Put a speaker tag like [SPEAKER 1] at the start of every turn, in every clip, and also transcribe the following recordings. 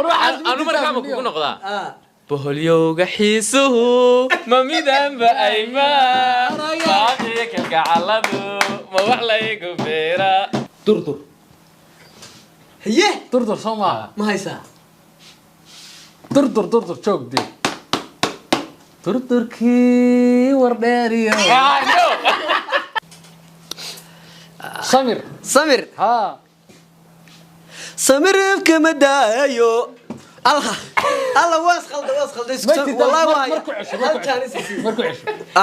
[SPEAKER 1] أنا مركب كوكو نقطة بهوليوغا حيسه ما ميدان بأيما باقيك القعلدو ما وحليك فيرا
[SPEAKER 2] دردر
[SPEAKER 3] هي
[SPEAKER 2] دردر سما
[SPEAKER 3] ما هيسا
[SPEAKER 2] دردر شوك دي دردر كي ورداريا سمير ها
[SPEAKER 3] سمير كما دايو الله واسخلد والله واي
[SPEAKER 2] مركو عشو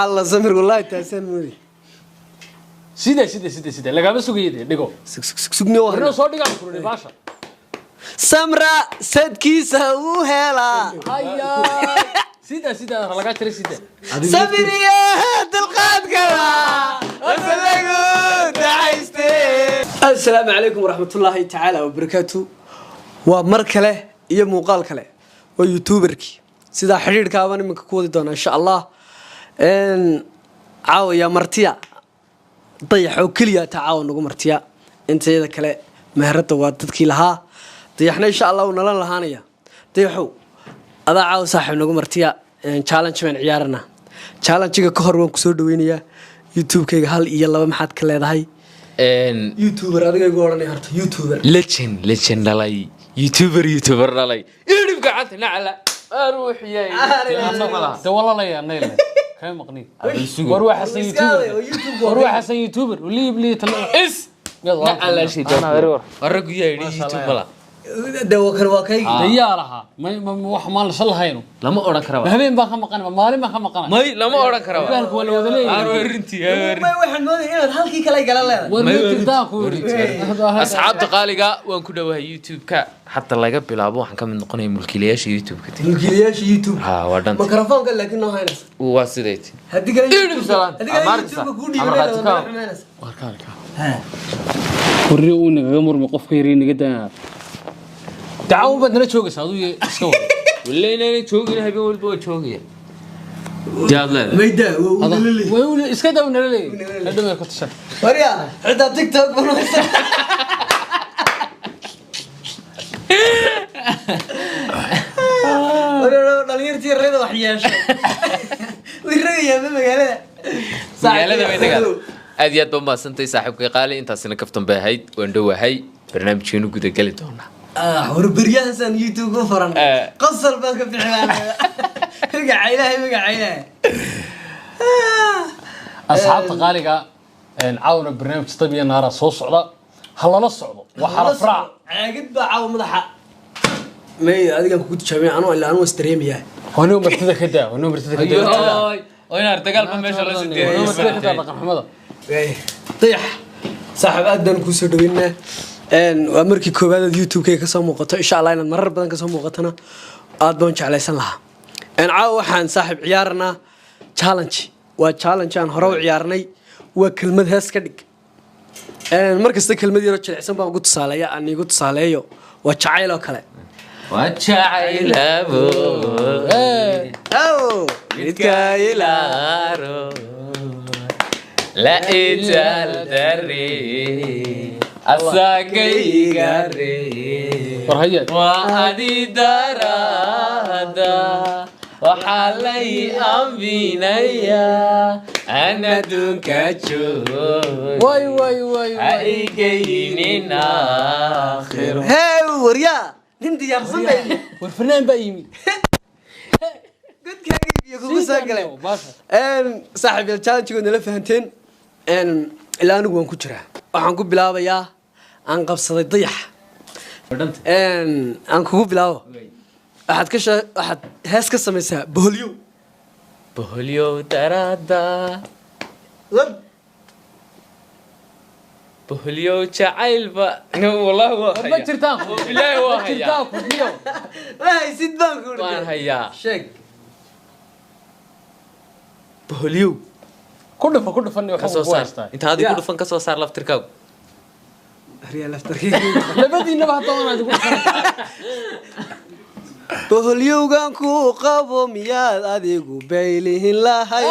[SPEAKER 3] الله سمير والله تاسن مودي
[SPEAKER 2] سيده لغا سوغيده دغو
[SPEAKER 3] سugni waa
[SPEAKER 2] rino soo dhigaan furni baasha
[SPEAKER 3] samra sadkiisa uu hela
[SPEAKER 2] sida laga tiray sida
[SPEAKER 3] samiriya dalqaadka wasalagu daayste assalaamu alaykum warahmatullahi ta'ala wa barakatuh wa mar kale iyo muuqaal kale waa youtuberki sida xiriirka aan iminka ku wadi doona insha Allah caawiya martiya dayaxo kaliya tacaawun ugu martiya inteeda kale meherada waa dadkii lahaa dayaxna insha Allah uu nalan lahaanaya dayaxo adaa caaw saaxiib nagu martiya challenge man ciyaarana challenge-ga ka hor waan ku soo dhaweynaya YouTube-kayga hal iyo laba maxaad ka leedahay YouTuber adiga igu oranay harta YouTuber
[SPEAKER 1] legend dhalay YouTuber dhalay idib gacanta nacala ruuxiyay
[SPEAKER 2] de walaalaya neyle kay maqni war waxa YouTuber liib tala is
[SPEAKER 1] nacala shidoo aragu yahay YouTube bala
[SPEAKER 3] dawo kan waa kay
[SPEAKER 2] diyaaraha ma wax ma la salahayno
[SPEAKER 1] lama oran karo
[SPEAKER 2] habeen baan ka maqan maalin baan ka maqan
[SPEAKER 1] may lama oran karo
[SPEAKER 2] baalku wala wada leeyahay
[SPEAKER 3] waxaan mooday inaad halkii kale galan leedahay
[SPEAKER 2] war ma jirtaa ku yiri
[SPEAKER 1] asxaabta qaaliga waan ku dhawahay YouTube-ka hatta laga bilaabo waxaan ka mid noqonay mulkiilayaasha YouTube-ka
[SPEAKER 3] YouTube
[SPEAKER 1] ha waa dhan
[SPEAKER 3] mikrofoonka laakiin noo haynas
[SPEAKER 1] waa sideed
[SPEAKER 3] hadiga
[SPEAKER 2] warkaarka qorri uu naga murmi qofka yiri naga daa daawo badna joogaysa aduu iska wada
[SPEAKER 1] waleena joogina habeen walba waa joogaya jaadlad
[SPEAKER 3] mayda
[SPEAKER 2] way iska daw nalay hadhow ka tashan
[SPEAKER 3] wariya hada TikTok banaysa wariya dhalinyartii reedo wax yeeshay wirraya magaalada
[SPEAKER 1] way tagaa aad iyo aad baan maasantay saaxiibkay qaali intaasina kaftan bay ahayd waan dhawahay barnaamijkeenu guda gali doonaa
[SPEAKER 3] وربريانسان يوتيوب فرن قصر بك في حلال رجع إلهي
[SPEAKER 2] أصحاب تقاليقا عاونا برنامج طبيعي نهار صوص عضا هلا نصعده وحرف رع
[SPEAKER 3] عقد بعاو مضحى مي هذيك كنت شامي أنا إلا أنا مستريم ياه
[SPEAKER 2] هنو مرتدى كده
[SPEAKER 1] وين ارتقال بمشي الله سدي
[SPEAKER 2] هنو مرتدى كده رقم حمد
[SPEAKER 3] طيح صاحب أدن كوسو دوينا وأمريكي كوبادة يوتيوب كي كسر مقطع إن شاء الله إن مرة بدنا كسر مقطعنا عاد بنش على سنها إن عاو حن صاحب عيارنا challenge وchallenge عن هرو عيارني وكلمة هاس كدك إن مركز كلمة دي رجع حسن بقى قلت صالية أني قلت صالية وشعيله كله
[SPEAKER 1] وشعيله
[SPEAKER 3] أو
[SPEAKER 1] يتكايلا لا إجال دري أساقي قري وهدي درادا وحالي أمبينيا أنا دونك أشوف
[SPEAKER 2] واي
[SPEAKER 1] أيقيني ناخر
[SPEAKER 3] هاي وريا نمدي يا رسول
[SPEAKER 2] والفنان بايمي
[SPEAKER 3] قد كاجي يقول ساقلين صاحب التشالنج قلنا له فهمتين إلا أنا قوان كجرة waxaan ku bilaabayaa aan qabsaday dayax aan kugu bilaabo waxaad hees ka samaysaa
[SPEAKER 1] boholyo darada boholyo jacaylba wallahi
[SPEAKER 2] ma jirtaan
[SPEAKER 1] ilaahay waa hayaa
[SPEAKER 3] haysid baan ku
[SPEAKER 1] waan hayaa
[SPEAKER 3] sheeg
[SPEAKER 1] boholyo
[SPEAKER 2] ku dhufan
[SPEAKER 1] ka soo saar inta adigu ku dhufan ka soo saar laftirkaagu
[SPEAKER 3] riya laftirkaagu
[SPEAKER 2] labadiina ba toona adigu
[SPEAKER 3] boholyowgan ku qabo miyaad adigu baylihin lahay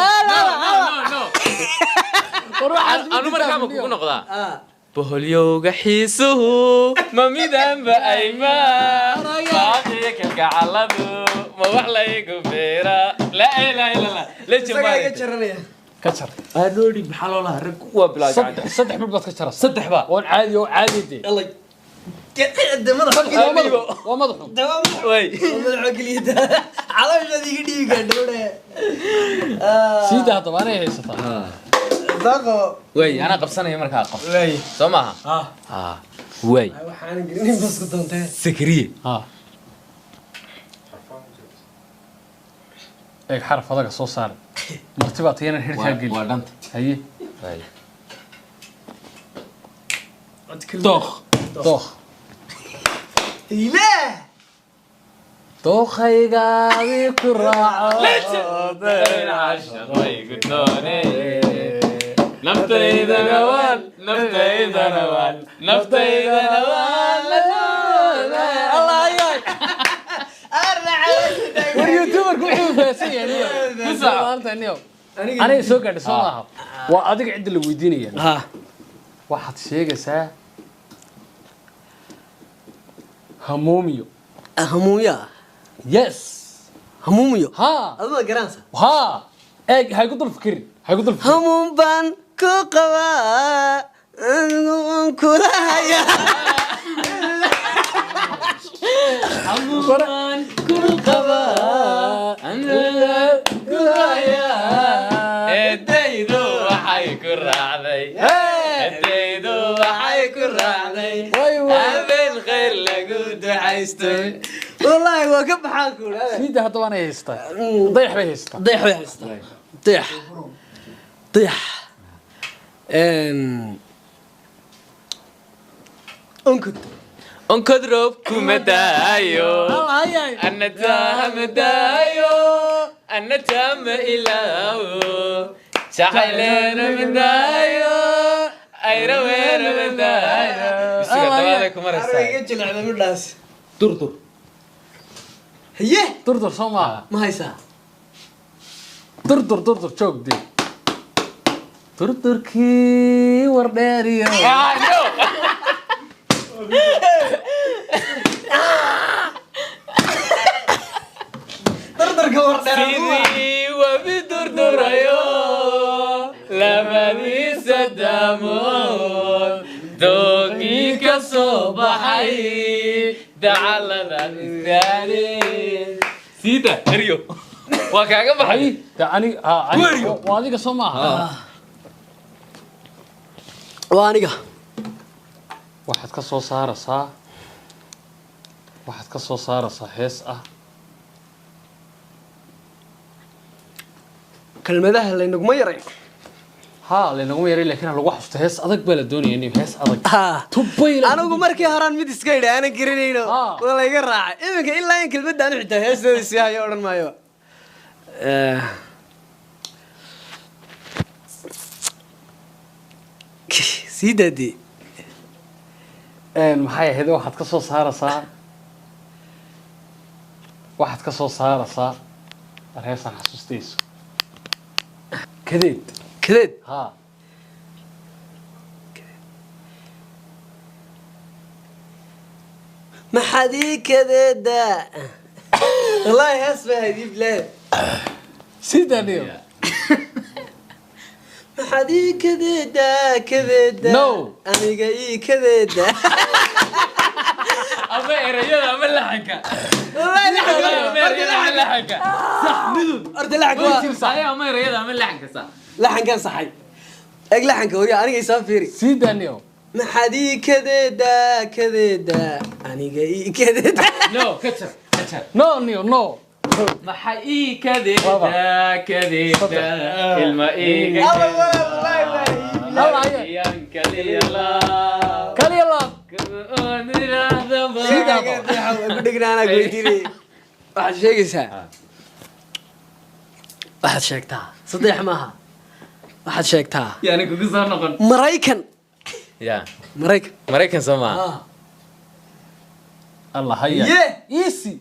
[SPEAKER 1] anu markaa ma kugu noqdaa boholyowga xiisuhu ma midanba ayma baaqi kalgacaladu ma wax laygu beera laa ilaaha illa allah la
[SPEAKER 3] isagaa iga
[SPEAKER 1] jamaal
[SPEAKER 3] jaranaya
[SPEAKER 2] ka jar
[SPEAKER 1] aanoodi maxaa loo lahaa rag waa bilaa gacanta
[SPEAKER 2] saddex mid baad ka jaraysaa
[SPEAKER 1] saddex ba
[SPEAKER 2] oon caadi oo caadi dee
[SPEAKER 3] yalla de madaxa
[SPEAKER 2] waa madaxu
[SPEAKER 1] way
[SPEAKER 3] madaxa geliyada calooshaada iga dhiibi gaadhowdhe
[SPEAKER 2] siida haddaba anay haysataa
[SPEAKER 3] daaqo
[SPEAKER 1] way ana qabsanaya markaa qof
[SPEAKER 3] way
[SPEAKER 1] soo maaha ha way
[SPEAKER 3] waxaan gelin basku doontay
[SPEAKER 1] sakriye
[SPEAKER 2] ها ايه حرف هذاك soo saar martibaad yana xirka gal
[SPEAKER 1] waa dhanta
[SPEAKER 2] haye
[SPEAKER 1] way
[SPEAKER 2] dookh dookh
[SPEAKER 3] ile
[SPEAKER 2] dookhaygaadi ku raaco
[SPEAKER 1] naftaydana waan
[SPEAKER 2] الله ياك war youtuber ku wuxuu faasan yahay maanta niyo aniga soo gaadhay soo maaha waa adiga cid la weydiinaya
[SPEAKER 3] ha
[SPEAKER 2] waxaad sheegaysaa hamuumiyo
[SPEAKER 3] hamuuya
[SPEAKER 2] yes
[SPEAKER 3] hamuumiyo
[SPEAKER 2] ha
[SPEAKER 3] adoo garansa
[SPEAKER 2] ha eeg hay ku dul fikirin hay ku dul fikirin
[SPEAKER 3] hamuun baan ku qabaa aan kulahaya
[SPEAKER 2] hamuuman ku qabaa
[SPEAKER 1] eedaydu waxay ku raacday eedaydu waxay ku raacday habeen khayr lagu ducaystay
[SPEAKER 3] wallahi waa ka baxaan kuula
[SPEAKER 2] siida hadda waan haystaa dayax bay haystaa
[SPEAKER 3] dayax way haystaa dayax dayax onkod
[SPEAKER 1] onkod roob kuma daayo annataa ma daayo annataa ma ilaawo jacayleena ma daayo ayraweena ma daayo bisiga dabaaday ku maraysaa
[SPEAKER 3] iga jilacda midhaas
[SPEAKER 2] durdur
[SPEAKER 3] haye
[SPEAKER 2] durdur soo maaha
[SPEAKER 3] ma haysaa
[SPEAKER 2] durdur joog dee durdurkii war dheeriyo
[SPEAKER 3] dardarka war dheer
[SPEAKER 1] sidii wabi durdurayo labadiisa daamood doogii ka soo baxay dacalada istaane siida eryo waa kaaga baxay
[SPEAKER 2] waa adiga soo maaha
[SPEAKER 3] waa aniga
[SPEAKER 2] waxaad ka soo saaraysaa hees ah
[SPEAKER 3] kelmadaha laynaguma yaray
[SPEAKER 2] haa laynaguma yaray laakiin lagu xasuusto hees adag baa la doonaya nin hees adag tubayla
[SPEAKER 3] anigu markii horaan mid iska idha aanan garanayno waa layga raacay iminka ilaa in kelmadaan xitaa heesteeda sii hayo odhan maayo sii daadii
[SPEAKER 2] maxay ahayd waxaad ka soo saaraysaa heesaan xasuustayso kadeed ها
[SPEAKER 3] ما حدي كذا دا والله اسمع هذي بلاد
[SPEAKER 2] سيدا نيو
[SPEAKER 3] ما حدي كذا دا
[SPEAKER 2] نو
[SPEAKER 3] انا جاي كذا دا
[SPEAKER 1] ama erayada ama laxanka
[SPEAKER 3] والله
[SPEAKER 1] ama laxanka
[SPEAKER 3] صح مدن ارد لحن
[SPEAKER 1] صحيح ama erayada ama laxanka sax
[SPEAKER 3] لحن كان صحي اق لحن كوريا انا جاي سافيري
[SPEAKER 2] سيدا نيو
[SPEAKER 3] ما حدي كذا دا انا جاي كذا دا
[SPEAKER 1] no kacar
[SPEAKER 2] نو نيو نو
[SPEAKER 1] maxay ii kadeeda ilma iiga
[SPEAKER 2] كالي الله
[SPEAKER 3] بدقنا انا قلتيلي واحد شيقسها واحد شيقتها صديح معها واحد شيقتها
[SPEAKER 1] يعني كوكو صار نقول
[SPEAKER 3] مريكن
[SPEAKER 1] يا
[SPEAKER 3] مريكن
[SPEAKER 1] سمع
[SPEAKER 2] الله هيا
[SPEAKER 3] يه
[SPEAKER 2] ايسي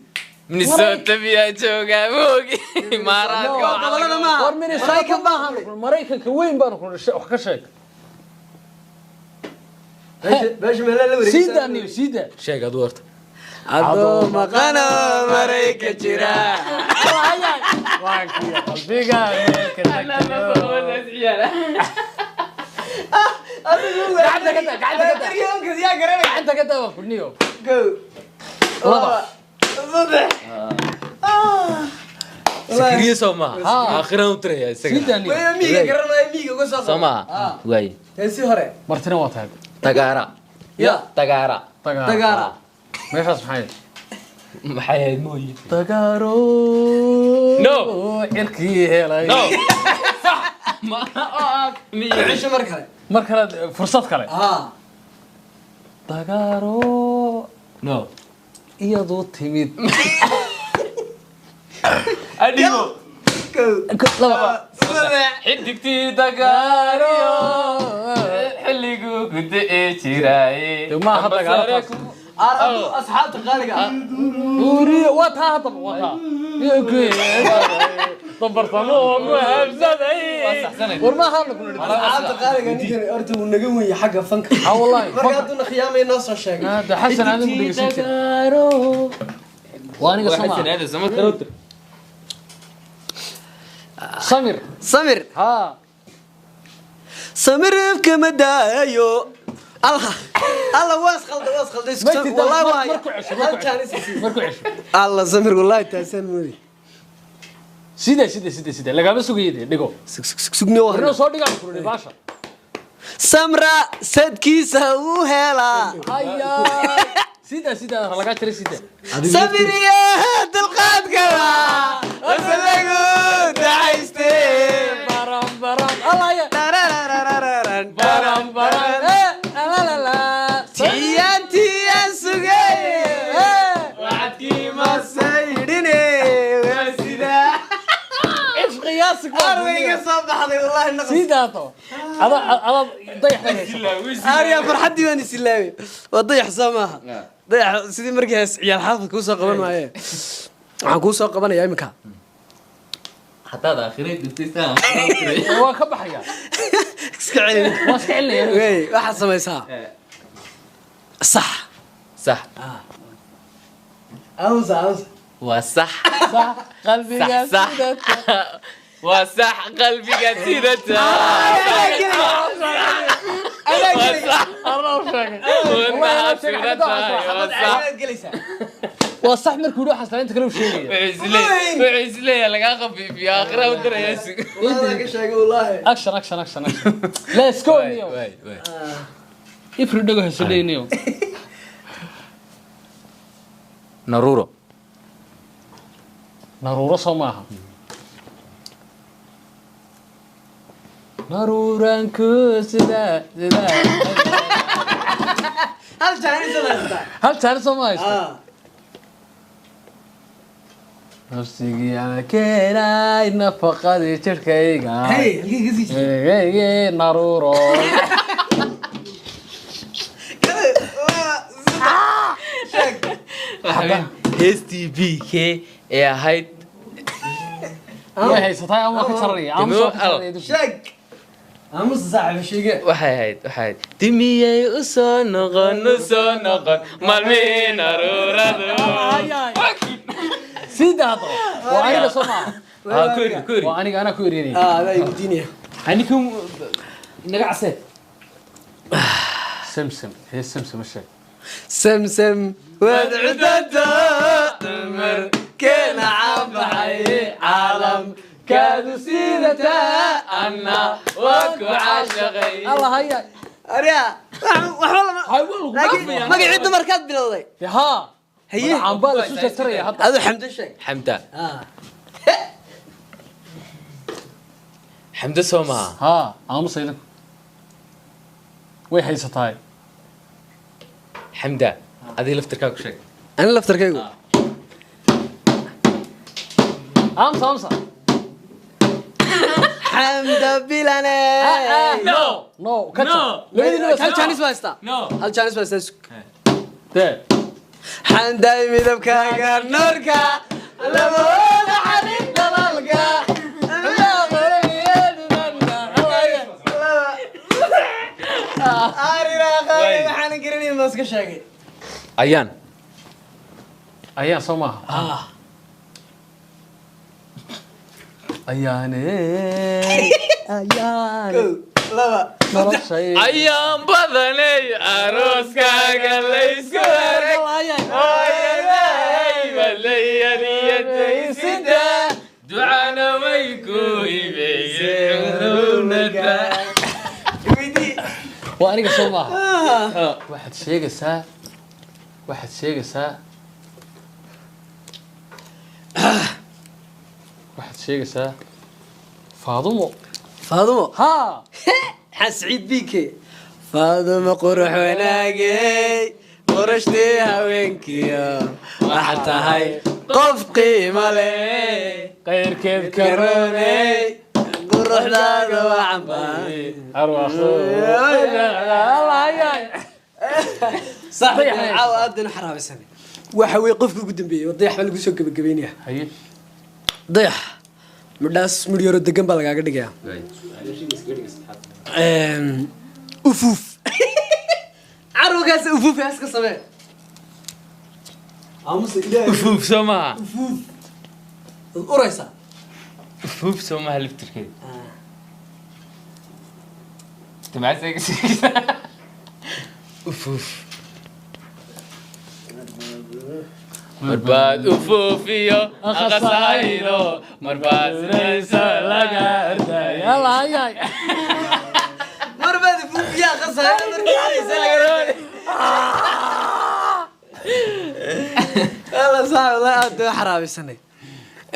[SPEAKER 1] minnesota biyaa joogaa moogi imaaraadka
[SPEAKER 2] war minnesota maaha maraykanka weyn baan ku wax ka sheeg
[SPEAKER 3] باش مهلا لوري
[SPEAKER 2] سيدا نيو سيدا
[SPEAKER 1] sheeg aad warta
[SPEAKER 3] عدو مقانا marayka jira
[SPEAKER 2] waankii qalbiga gacanta ka daa fudniyo
[SPEAKER 1] سكرية سوما آخرها وتريها
[SPEAKER 2] sidani
[SPEAKER 3] miiga garanaya miiga uga soo
[SPEAKER 1] سوما واي
[SPEAKER 3] heesi hore
[SPEAKER 2] martina waa tahay
[SPEAKER 1] تجارة
[SPEAKER 3] ya
[SPEAKER 1] تجارة
[SPEAKER 3] dagaara
[SPEAKER 2] meeshaas maxay
[SPEAKER 1] محيي موي
[SPEAKER 2] dagaaro
[SPEAKER 1] No.
[SPEAKER 2] cirkii helay
[SPEAKER 1] نو صح ما
[SPEAKER 3] cisho mar kale
[SPEAKER 2] mar kale fursad kale
[SPEAKER 3] haa
[SPEAKER 2] dagaaro
[SPEAKER 1] نو
[SPEAKER 2] iyadoo timid
[SPEAKER 1] أديمو
[SPEAKER 2] laba
[SPEAKER 1] حدكتي تجارة حلقو كنت إيشراي
[SPEAKER 2] ما حد دagaaro
[SPEAKER 3] asxaabta qaaliga
[SPEAKER 2] وري واتها طب واتها يوكي طبرتمو وهبزدي ورما هذا كل
[SPEAKER 3] asxaabta qaaliga ninkan horta uu naga weeyay xagga fanka
[SPEAKER 2] ها والله
[SPEAKER 3] marka hadduna khiyaamay noo soo sheegay
[SPEAKER 2] هذا حسن هذا مدرسين وانا
[SPEAKER 1] واحد
[SPEAKER 2] قسمع
[SPEAKER 1] هذا سمك روتر
[SPEAKER 2] سمير
[SPEAKER 3] samir
[SPEAKER 2] ها
[SPEAKER 3] samir kama daayo الله واس خلد والله واي
[SPEAKER 2] مركو عش
[SPEAKER 3] الله سمير والله تاسن مودي
[SPEAKER 2] سيده لغا سوغيده دغو
[SPEAKER 3] سugni
[SPEAKER 2] رنو
[SPEAKER 3] waa
[SPEAKER 2] سو دغا كوري باشا
[SPEAKER 3] samra sadkiisa uu helaa
[SPEAKER 2] هيا سيده لغا تري سيده
[SPEAKER 3] samiriya dalqaadka wasalagu dacaystay
[SPEAKER 2] برام الله يا برام لا لا لا
[SPEAKER 3] tiyan sugay wacdii ma saydine wasida
[SPEAKER 2] ايش قياسك
[SPEAKER 3] arwayga soo baxday wallahi naqas
[SPEAKER 2] سيده تو هذا ضيح
[SPEAKER 3] ariya farxadii waan islaamay wadayax samaha dayax sidii markii ciyaal xaafadka soo qaban maaye waxaan ku soo qabanaya imika
[SPEAKER 1] حتى هذا آخرين تنتسا
[SPEAKER 2] هو كبحيا
[SPEAKER 3] iska celin
[SPEAKER 2] واسك علي
[SPEAKER 3] wey waxaad samaysaa sax
[SPEAKER 1] صح
[SPEAKER 3] amsa
[SPEAKER 1] وصح
[SPEAKER 2] صح قلبي
[SPEAKER 1] صح وصح قلبي قتيلته وصح وانها سيرتها
[SPEAKER 2] وصح مركو روح اصلا انت كلام شيء
[SPEAKER 1] وعز لي لقى خفيف في آخره ودري يسوق
[SPEAKER 3] ka sheegay wallahi
[SPEAKER 2] اكشن ليتس جو نيو يفرد دغه سدينيو
[SPEAKER 1] نارورو
[SPEAKER 2] نارورو سماها ناروران كوسدا
[SPEAKER 3] hal jaanis la
[SPEAKER 2] هل تعرف سماها
[SPEAKER 3] ah
[SPEAKER 2] نفسي انا كينا نفقد شركيغا
[SPEAKER 3] hey halkii ka sii
[SPEAKER 2] اي نارورو
[SPEAKER 1] هستي بي كي يا هايد
[SPEAKER 2] يا هي ستاي اما كترني ام
[SPEAKER 3] sheeg amus saaxiib sheege
[SPEAKER 1] waxay timiyay u soo noqon maalmiin aruuradu
[SPEAKER 2] سيدا وانا سماها
[SPEAKER 1] كوري
[SPEAKER 2] وانا كوريني
[SPEAKER 3] هذا يقديني
[SPEAKER 2] عنكم نقعسه سمسم هي سمسم الشيء
[SPEAKER 3] سمسم ودعدته مر كان عبحي عالم كادوا سيدته
[SPEAKER 1] أنا وكو عاشقي
[SPEAKER 2] الله هيا
[SPEAKER 3] أريا
[SPEAKER 2] والله
[SPEAKER 3] لكن ما قعدت مركز بلوضي
[SPEAKER 2] ها
[SPEAKER 3] هي
[SPEAKER 2] عم بالي شو ترى حتى
[SPEAKER 3] هذا حمد الشيخ
[SPEAKER 1] حمدان
[SPEAKER 3] آه
[SPEAKER 1] حمد سوما
[SPEAKER 2] ها ام سيدك وي حيستاي
[SPEAKER 1] حمدان هذه لفتركاك شيء
[SPEAKER 3] أنا اللي أفتر كيقول
[SPEAKER 2] امس
[SPEAKER 3] حمد بلاني
[SPEAKER 2] نو كاتشا
[SPEAKER 3] هل تشانيس باستا هل تشانيس باستا
[SPEAKER 2] ده
[SPEAKER 3] حمد مدبكا نوركا لبولا حبيب دلالكا أرينا خايف حنا قرني ماسك شاقي
[SPEAKER 1] أيان
[SPEAKER 2] ayaan soo maaha
[SPEAKER 1] ayaan badanay arooskaaga laysku arag balayaniyadeysida ducana way ku ibeeyeenunada
[SPEAKER 2] waa aniga soo maaha waxaad sheegaysaa faadumo
[SPEAKER 3] ها حسعيد بيك فاطمة قرح وناقي قرشتي هاوينكي وحتى هاي قف قيمة لي
[SPEAKER 2] غير كيف
[SPEAKER 3] كروني قرح ذا وعمباي
[SPEAKER 2] أروح
[SPEAKER 3] صح عاود نحرها بسنة وحوي قفك قدام بي وضيح بالك سوق بقبينيها
[SPEAKER 2] هي
[SPEAKER 3] ضيح مداس مليار دقن بالك قاعد دقيقة أفوف عروقاس أفوف يا أسكت سمع
[SPEAKER 1] ufuuf soo maaha
[SPEAKER 3] أفوف القريصة
[SPEAKER 1] ufuuf soo maaha liftirkeeda ufuuf marbaad ufuufiyo aqasayno marbaad sinayso laga ardayo
[SPEAKER 3] مربد أفوف يا خسارة الله صعب والله أدو حرامي سنة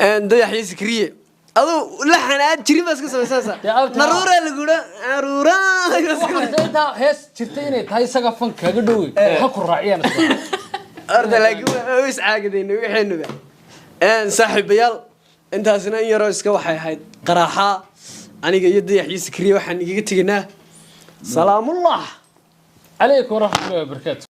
[SPEAKER 3] ضيح يسكريه أدو لحن أجري بس كسر أساسا نرورة اللي قوله نرورة
[SPEAKER 2] hees jirta inay tahay isaga fanka kaga dhowi ha ku raaciyaan
[SPEAKER 3] أرد لكن ويس عاقدين ويحنوا به صاحب بيال أنت هسنا يروس كوحي هاي قراحة أنا جيد يحيي سكري وحن يجي تجينا سلام الله
[SPEAKER 2] عليكم ورحمة الله وبركاته